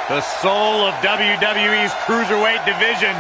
The soul of WWE's Cruiserweight division.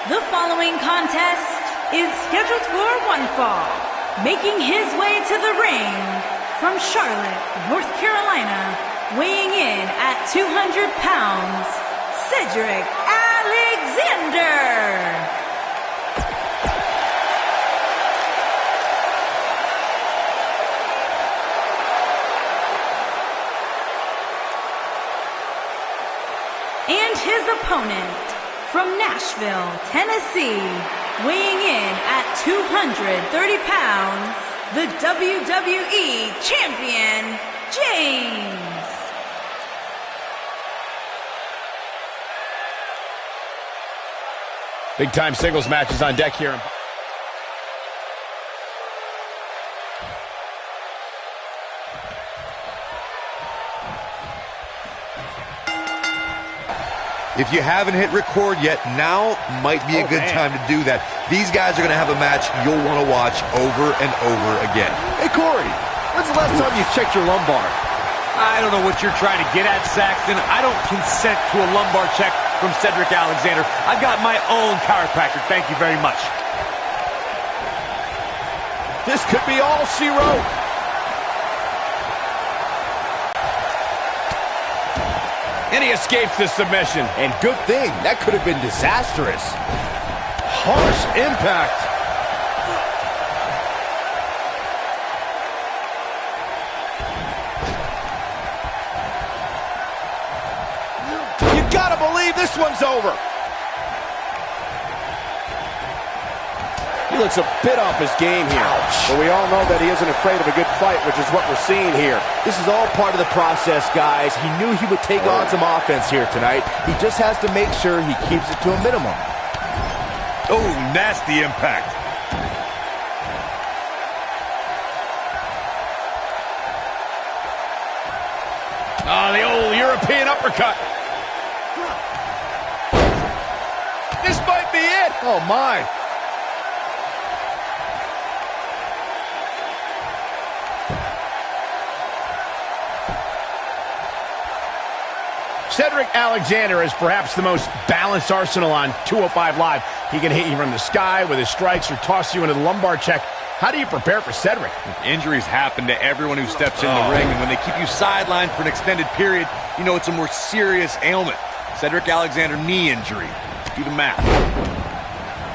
The following contest is scheduled for one fall. Making his way to the ring from Charlotte, North Carolina, weighing in at 200 pounds, Cedric Alexander. And his opponent from Nashville, Tennessee, weighing in at 230 pounds, the WWE Champion, James. Big time singles matches on deck here. If you haven't hit record yet, now might be a good time to do that. These guys are going to have a match you'll want to watch over and over again. Hey, Cory, when's the last time you checked your lumbar? I don't know what you're trying to get at, Saxton. I don't consent to a lumbar check from Cedric Alexander. I've got my own chiropractor. Thank you very much. This could be all she wrote. And he escapes the submission. And good thing, that could have been disastrous. Harsh impact. You gotta believe this one's over. He looks a bit off his game here. Ouch. But we all know that he isn't afraid of a good fight, which is what we're seeing here. This is all part of the process, guys. He knew he would take on some offense here tonight. He just has to make sure he keeps it to a minimum. Oh, nasty impact. Oh, the old European uppercut. This might be it. Oh, my. Cedric Alexander is perhaps the most balanced arsenal on 205 Live. He can hit you from the sky with his strikes or toss you into the lumbar check. How do you prepare for Cedric? Injuries happen to everyone who steps in the ring, and when they keep you sidelined for an extended period, you know it's a more serious ailment. Cedric Alexander knee injury. Do the math.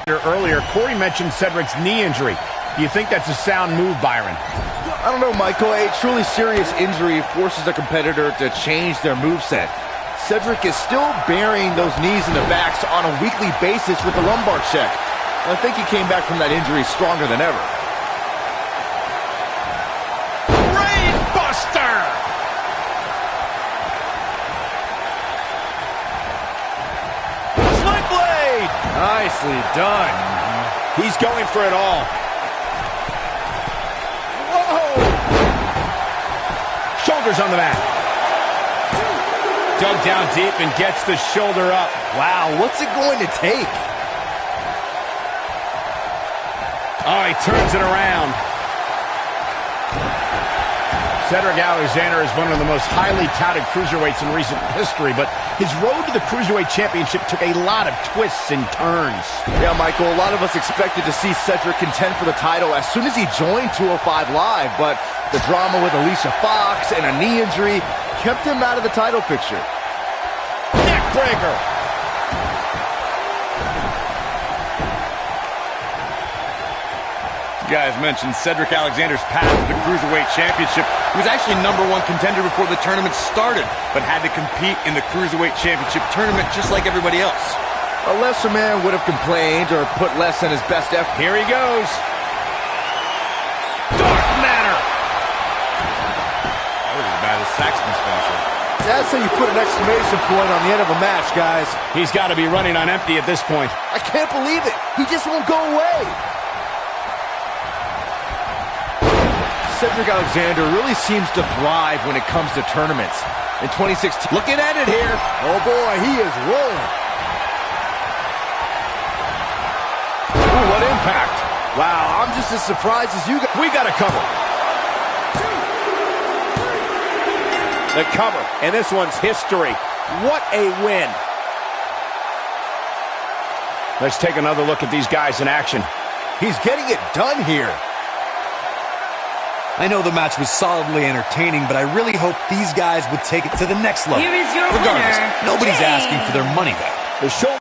Earlier, Cory mentioned Cedric's knee injury. Do you think that's a sound move, Byron? I don't know, Michael. A truly serious injury forces a competitor to change their moveset. Cedric is still burying those knees in the backs on a weekly basis with the lumbar check. I think he came back from that injury stronger than ever. Brainbuster! Sling blade! Nicely done. He's going for it all. Whoa! Shoulders on the mat. Dug down deep and gets the shoulder up. Wow, what's it going to take? Oh, he turns it around. Cedric Alexander is one of the most highly touted cruiserweights in recent history, but his road to the Cruiserweight Championship took a lot of twists and turns. Yeah, Michael, a lot of us expected to see Cedric contend for the title as soon as he joined 205 Live, but the drama with Alicia Fox and a knee injury kept him out of the title picture. Neckbreaker. You guys mentioned Cedric Alexander's path to the Cruiserweight Championship. He was actually #1 contender before the tournament started, but had to compete in the Cruiserweight Championship tournament just like everybody else. A lesser man would have complained or put less than his best effort. Here he goes. Dark matter. That was as bad as Saxton's finisher. That's how you put an exclamation point on the end of a match, guys. He's got to be running on empty at this point. I can't believe it. He just won't go away. Cedric Alexander really seems to thrive when it comes to tournaments. In 2016, Looking at it here. oh boy, he is rolling. Ooh, what impact. Wow, I'm just as surprised as you guys. We got a cover. The cover, and this one's history. What a win. Let's take another look at these guys in action. He's getting it done here. I know the match was solidly entertaining, but I really hope these guys would take it to the next level. Here is your Regardless, winner, nobody's James. asking for their money back. The shoulders...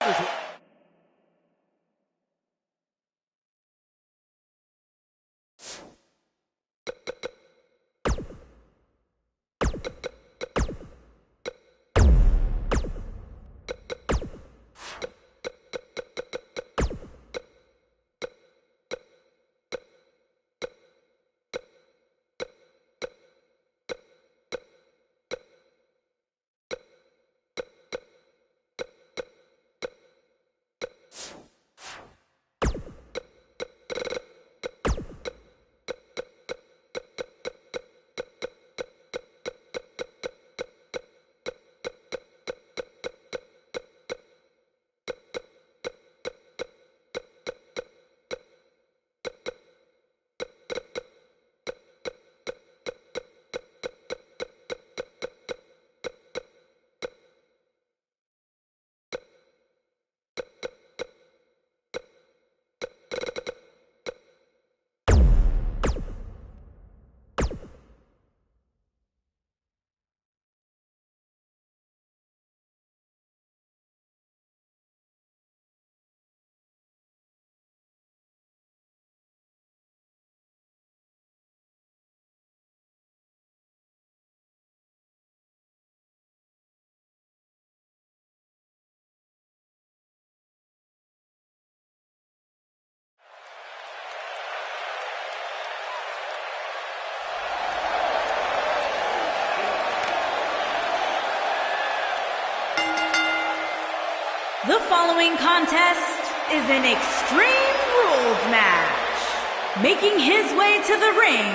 The following contest is an Extreme Rules match. Making his way to the ring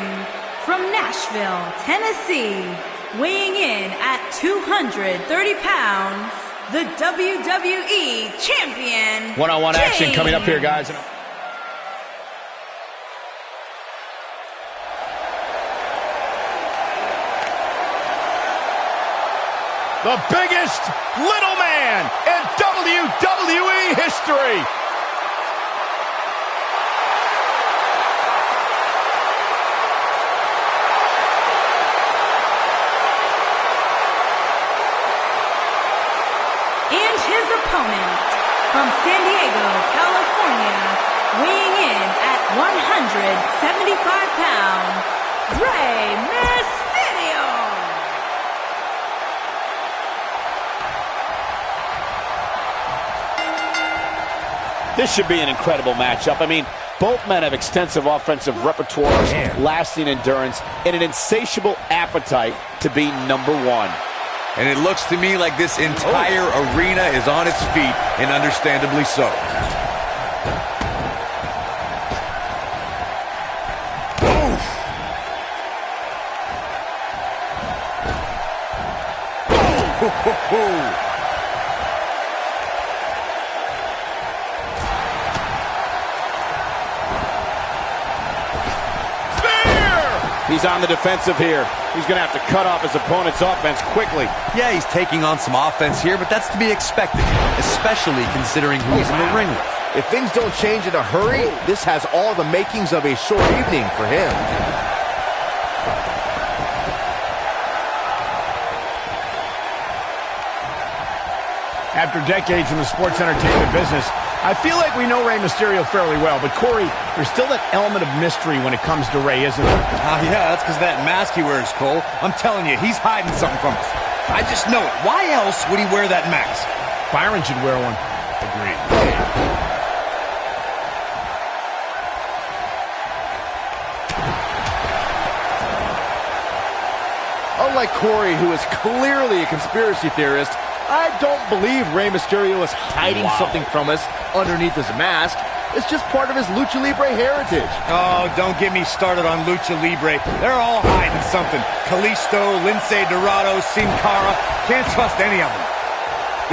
from Nashville, Tennessee, weighing in at 230 pounds, the WWE Champion, One-on-one action coming up here, guys. The biggest little man in WWE history. and his opponent from San Diego, California, weighing in at 175 pounds, Rey Mysterio. This should be an incredible matchup. I mean, both men have extensive offensive repertoires, lasting endurance, and an insatiable appetite to be number one. And it looks to me like this entire arena is on its feet, and understandably so. He's on the defensive here. He's going to have to cut off his opponent's offense quickly. Yeah, he's taking on some offense here, but that's to be expected, especially considering who he's in the ring with. If things don't change in a hurry, this has all the makings of a short evening for him. After decades in the sports entertainment business, I feel like we know Rey Mysterio fairly well, but Corey, there's still that element of mystery when it comes to Rey, isn't there? Yeah, that's because that mask he wears, Cole. I'm telling you, he's hiding something from us. I just know it. Why else would he wear that mask? Byron should wear one. Agreed. Unlike Cory, who is clearly a conspiracy theorist, I don't believe Rey Mysterio is hiding something from us underneath his mask. It's just part of his Lucha Libre heritage. Oh, don't get me started on Lucha Libre. They're all hiding something. Kalisto, Lince Dorado, Sin Cara. Can't trust any of them.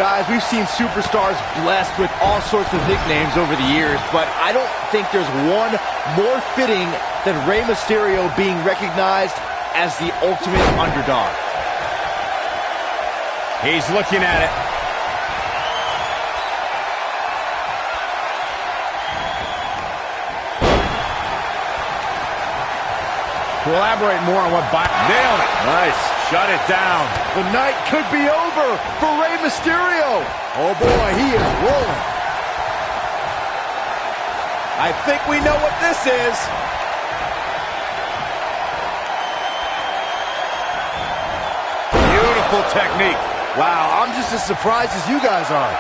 Guys, we've seen superstars blessed with all sorts of nicknames over the years, but I don't think there's one more fitting than Rey Mysterio being recognized as the ultimate underdog. He's looking at it. To elaborate more on what Nailed it. Nice. Shut it down. The night could be over for Rey Mysterio. Oh boy, he is rolling. I think we know what this is. Beautiful technique. Wow, I'm just as surprised as you guys are.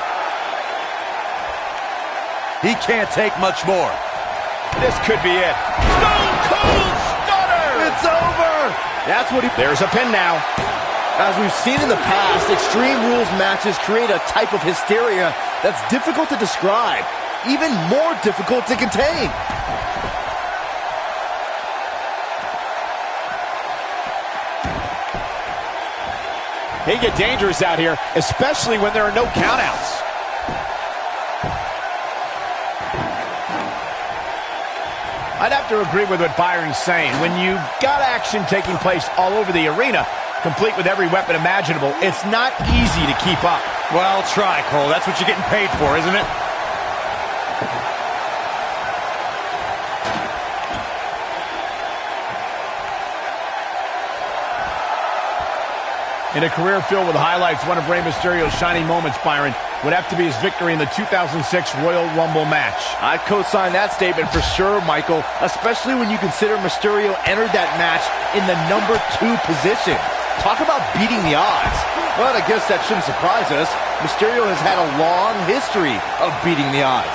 He can't take much more. This could be it. Stone Cold Stunner! It's over. That's what he... There's a pin now. As we've seen in the past, Extreme Rules matches create a type of hysteria that's difficult to describe, even more difficult to contain. They get dangerous out here, especially when there are no countouts. I'd have to agree with what Byron's saying. When you've got action taking place all over the arena, complete with every weapon imaginable, it's not easy to keep up. Well, try, Cole. That's what you're getting paid for, isn't it? In a career filled with highlights, one of Rey Mysterio's shining moments, Byron, would have to be his victory in the 2006 Royal Rumble match. I'd co-sign that statement for sure, Michael, especially when you consider Mysterio entered that match in the number 2 position. Talk about beating the odds. But I guess that shouldn't surprise us. Mysterio has had a long history of beating the odds.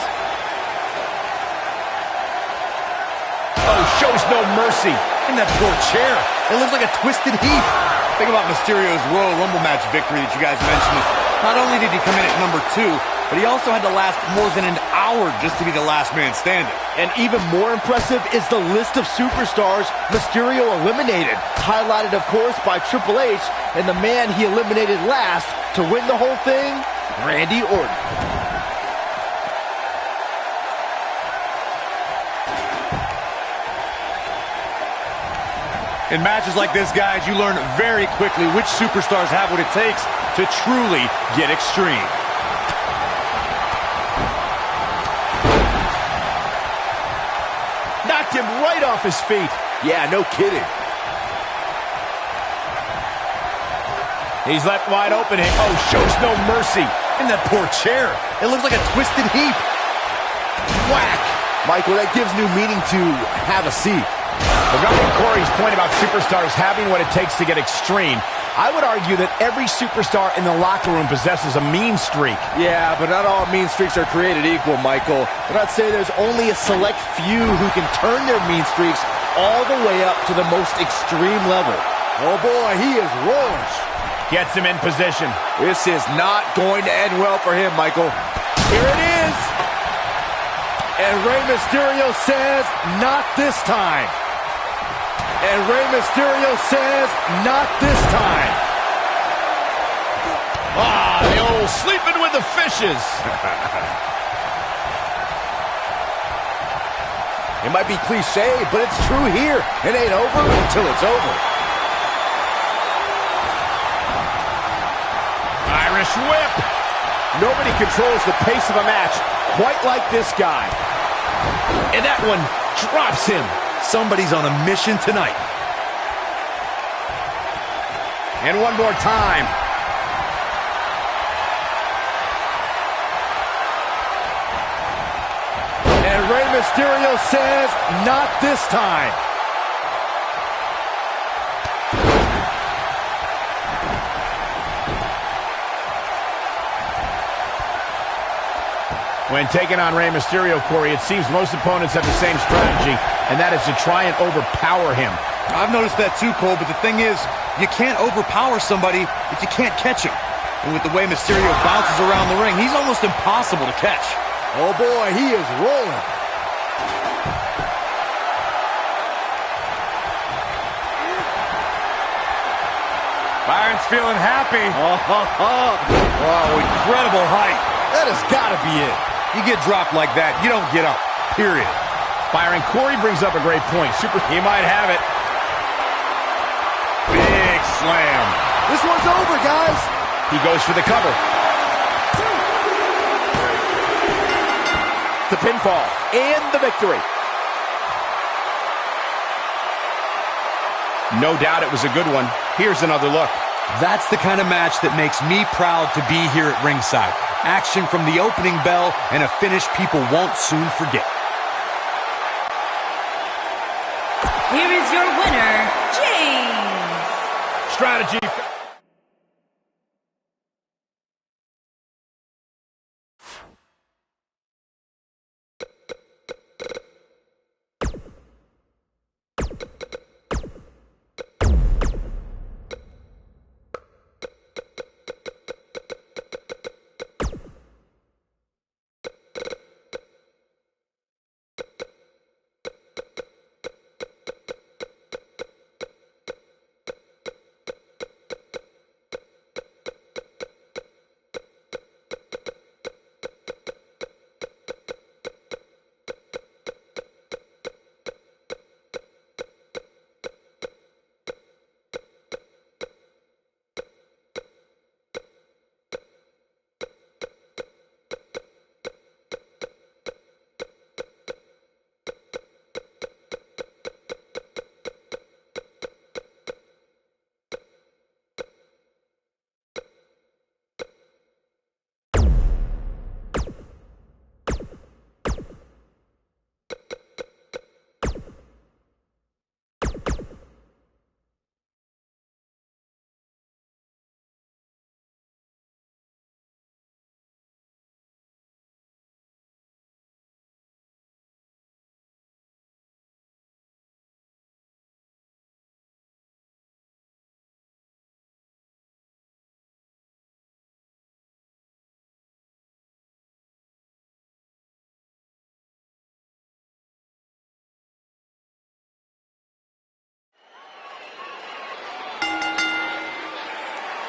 Oh, shows no mercy. In that poor chair. It looks like a twisted heap. Think about Mysterio's Royal Rumble match victory that you guys mentioned. Not only did he come in at number 2, but he also had to last more than an hour just to be the last man standing. And even more impressive is the list of superstars Mysterio eliminated, highlighted, of course, by Triple H, and the man he eliminated last to win the whole thing, Randy Orton. In matches like this, guys, you learn very quickly which superstars have what it takes to truly get extreme. Knocked him right off his feet. Yeah, no kidding. He's left wide open. Oh, shows no mercy. In that poor chair. It looks like a twisted heap. Whack! Michael, that gives new meaning to have a seat. Regarding Cory's point about superstars having what it takes to get extreme, I would argue that every superstar in the locker room possesses a mean streak. Yeah, but not all mean streaks are created equal, Michael. And I'd say there's only a select few who can turn their mean streaks all the way up to the most extreme level. Oh boy, he is rolling. Gets him in position. This is not going to end well for him, Michael. Here it is. And Rey Mysterio says, not this time. And Rey Mysterio says, not this time. Ah, the old sleeping with the fishes. It might be cliche, but it's true here. It ain't over until it's over. Irish whip. Nobody controls the pace of a match quite like this guy. And that one drops him. Somebody's on a mission tonight. And one more time. And Rey Mysterio says, not this time. When taking on Rey Mysterio, Corey, it seems most opponents have the same strategy, and that is to try and overpower him. I've noticed that too, Cole, but the thing is, you can't overpower somebody if you can't catch him. And with the way Mysterio bounces around the ring, he's almost impossible to catch. Oh boy, he is rolling. Byron's feeling happy. Oh, incredible height. That has got to be it. You get dropped like that, you don't get up, period. Byron, Corey brings up a great point. He might have it. Big slam. This one's over, guys. He goes for the cover. The pinfall and the victory. No doubt it was a good one. Here's another look. That's the kind of match that makes me proud to be here at ringside. Action from the opening bell and a finish people won't soon forget. Here is your winner, James. Strategy.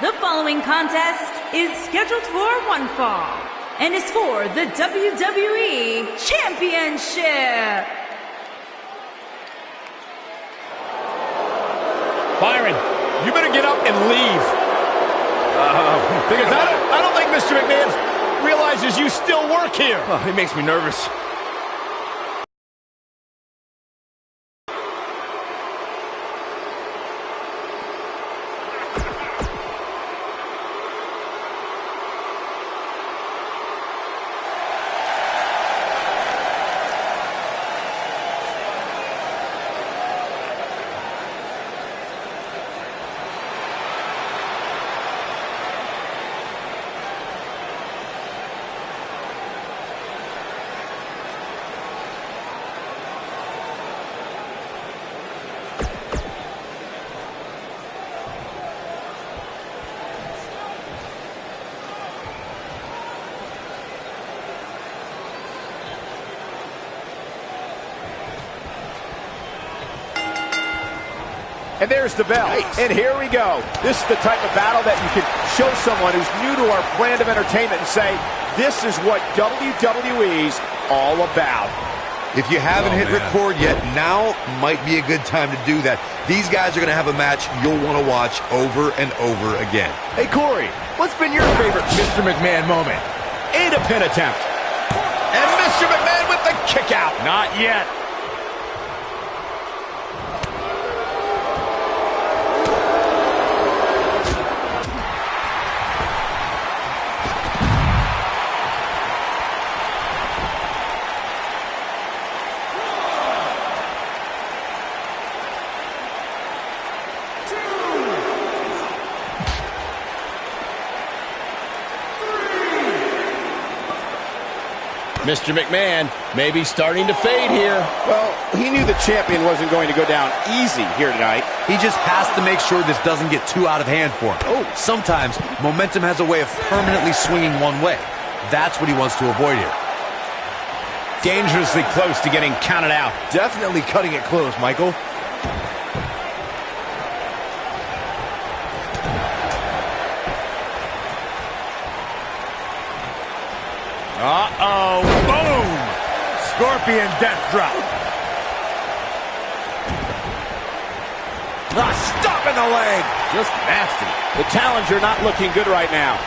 The following contest is scheduled for one fall and is for the WWE Championship. Byron, you better get up and leave. Because I don't think Mr. McMahon realizes you still work here. Oh, it makes me nervous. And there's the bell. Nice. And here we go. This is the type of battle that you can show someone who's new to our brand of entertainment and say, this is what WWE's all about. If you haven't hit record yet, now might be a good time to do that. These guys are going to have a match you'll want to watch over and over again. Hey, Cory, what's been your favorite Mr. McMahon moment? And a pin attempt. And Mr. McMahon with the kick out. Not yet. Mr. McMahon may be starting to fade here. Well, he knew the champion wasn't going to go down easy here tonight. He just has to make sure this doesn't get too out of hand for him. Oh, sometimes momentum has a way of permanently swinging one way. That's what he wants to avoid here. Dangerously close to getting counted out. Definitely cutting it close, Michael. Uh-oh, boom! Scorpion death drop. Stopping the leg. Just nasty. The challenger not looking good right now.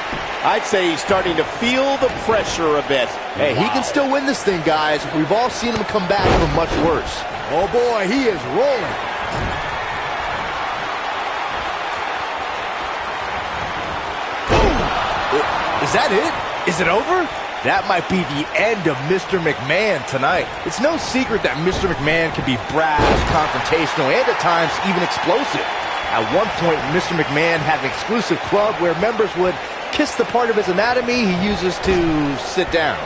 I'd say he's starting to feel the pressure a bit. Hey, he can still win this thing, guys. We've all seen him come back from much worse. Oh boy, he is rolling. Is that it? Is it over? That might be the end of Mr. McMahon tonight. It's no secret that Mr. McMahon can be brash, confrontational, and at times even explosive. At one point, Mr. McMahon had an exclusive club where members would kiss the part of his anatomy he uses to sit down.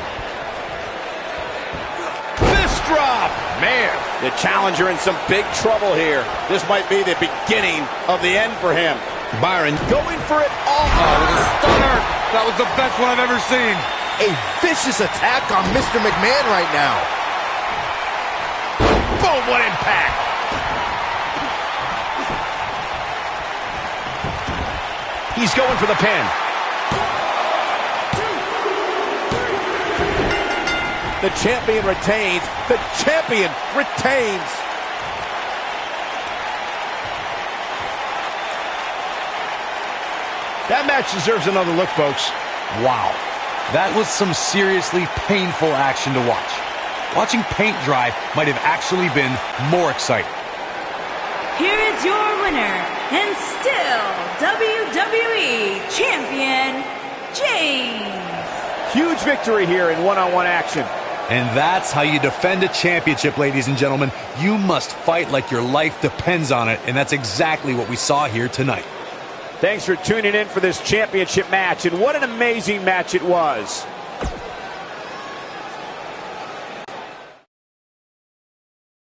Fist drop! Man, the challenger in some big trouble here. This might be the beginning of the end for him. Byron Going for it all. with a stunner. That was the best one I've ever seen. A vicious attack on Mr. McMahon right now. Boom, what impact! He's going for the pin. The champion retains. The champion retains. That match deserves another look, folks. Wow. That was some seriously painful action to watch. Watching paint dry might have actually been more exciting. Here is your winner, and still WWE Champion, James. Huge victory here in one-on-one action. And that's how you defend a championship, ladies and gentlemen. You must fight like your life depends on it, and that's exactly what we saw here tonight. Thanks for tuning in for this championship match, and what an amazing match it was.